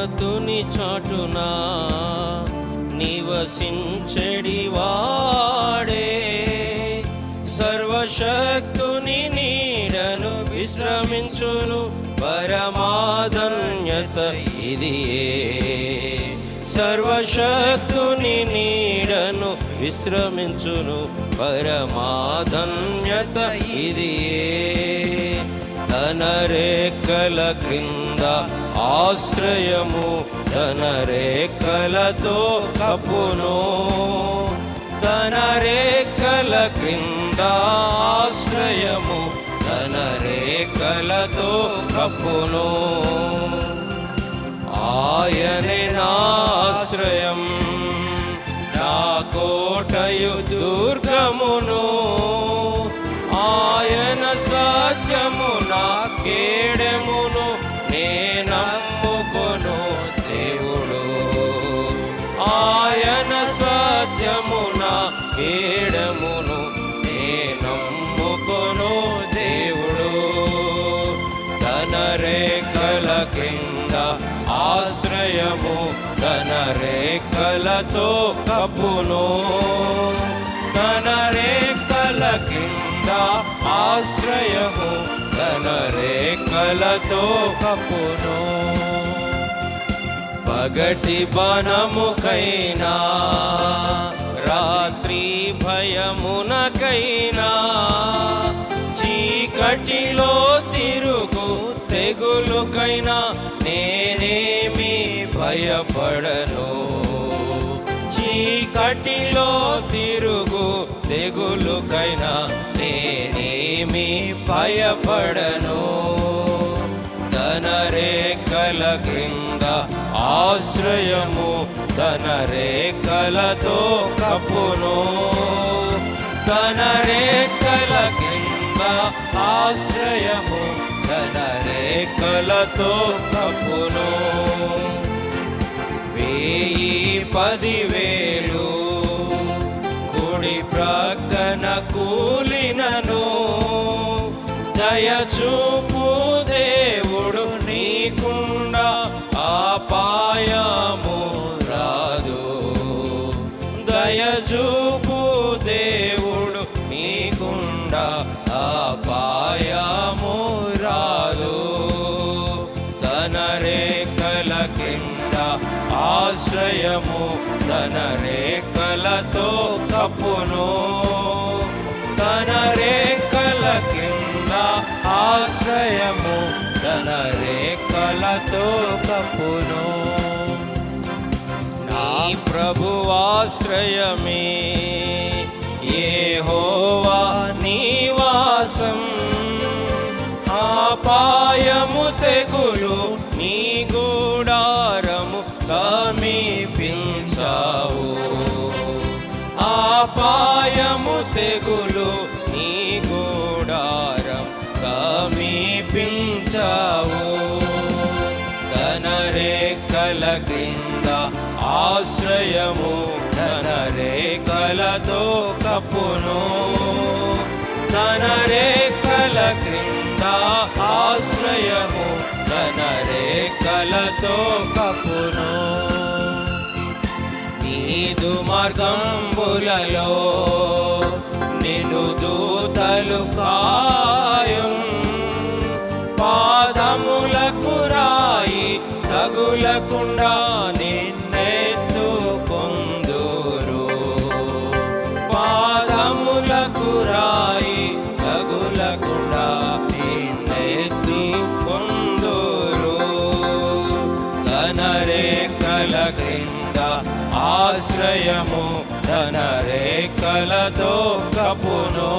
మహోన్నతుని చాటునా నివసించెడివాడే, సర్వశక్తుని నీడను విశ్రమించును పరమాధన్యత ఇదియే. సర్వశక్తుని నీడను విశ్రమించును పరమాధన్యత ఇదియే. తన రెక్కల క్రింద ఆశ్రయము తన రెక్కలతో కప్పును, తన రెక్కల క్రింద ఆశ్రయము తన రెక్కలతో కప్పును. ఆయనే నా ఆశ్రయం, నా కోటయు దుర్గమును, ఆయన సత్యము నా కేడెమును, నేనమ్ముకొను దేవుడు. ఆయన సత్యము నా కేడెమును, నేనమ్ముకొను దేవుడు. తన రెక్కల కింద ఆశ్రయము తన రెక్కలతో కప్పును, తన రెక్కల కింద ఆశ్రయము తన రెక్కలతో కప్పును. పగటి బనముకైనా రాత్రి భయమునకైనా, చీకటిలో తిరుగు తెగులుకైనా నేనేమి భయపడను. చీకటిలో తిరుగు తెగులుకైనా నేనేమి భయపడను. తన రెక్కల క్రింద ఆశ్రయము తన రెక్కలతో కప్పును, తన రెక్కల క్రింద ఆశ్రయము తన రెక్కలతో కప్పును. 10,000 కుడి ప్రక్కన కూలినను, దయచూపు దేవుడు నీకుండా అపాయము రాదు. దయచూపు దేవుడు నీకుండా అపాయము రాదు. తన రెక్కల కింద ఆశ్రయము తన రెక్కలతో కప్పును, తన రెక్కల కింద ఆశ్రయము తన రెక్కలతో కప్పును. నీ ప్రభువాశ్రయమే యెహోవా నివాసం, అపాయము తెగులు నీ గుడారము సమీపించావు. అపాయము తెగులు నీ గుడారం సమీపించావు. తన రెక్కల క్రింద ఆశ్రయము తన రెక్కలతో కప్పును, తన రెక్కల క్రింద ఆశ్రయము తన రెక్కలతో కప్పును. నీదు మార్గంబులలో నిన్ను దూతలు కాయం, పాదములకు రాయి తగులకుండా నిన్నెత్తుకొందురు. పాదములకు రాయి తగులకుండా నిన్నెత్తుకొందురు. తన రెక్కల క్రింద ఆశ్రయము తన రెక్కలతో కప్పును,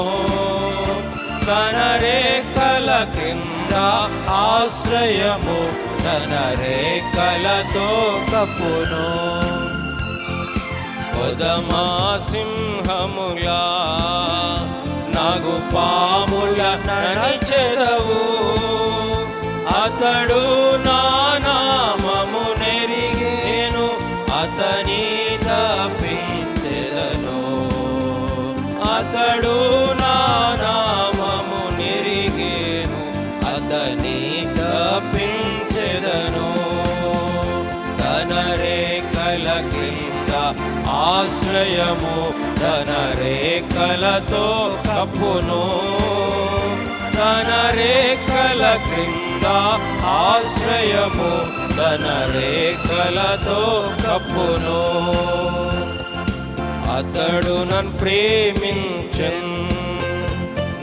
తన రెక్కల క్రింద ఆశ్రయము తన రెక్కలతో కప్పును. కొదమా సింహములా నాగు పాముల నడిచెదవు, అతడు నా నామము నెరిగేను, అతని తప్పించెదను. అతడు నా నామము నెరిగేను, అతని తప్పించెదను. ఆశ్రయము తన రేఖలతో కప్పును. తన రేఖల క్రింద ఆశ్రయము తన రేఖలతో కప్పును. అతడు నన్ను ప్రేమించెన్,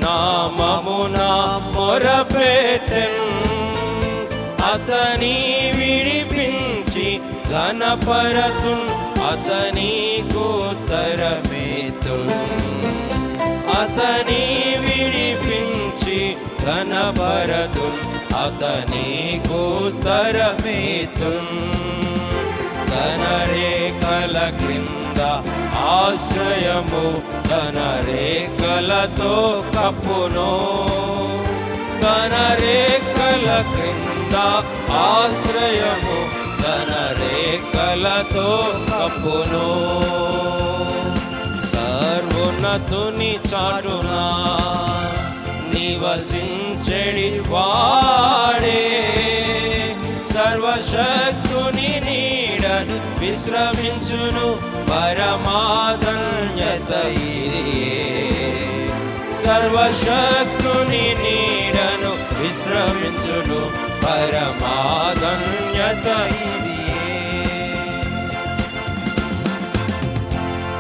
నామమున మొరపెట్టెన్. అతని విడిపించి ఘనపరతున్, అతనికి ఉత్తరమేతున్. అతని విడిపించి ఘనపరతున్, అతనికి ఉత్తరమేతున్. తన రేఖల క్రింద ఆశ్రయము తన రేఖలతో కప్పును. తన రేఖల క్రింద ఆశ్రయము తన రేఖలతో కప్పును. సర్వోన్నతుని చాటునా నివసించెడి వాడే, సర్వశక్తుని నీడను విశ్రమించును పరమాధన్యత ఇదియే. సర్వశక్తుని నీడను విశ్రమించును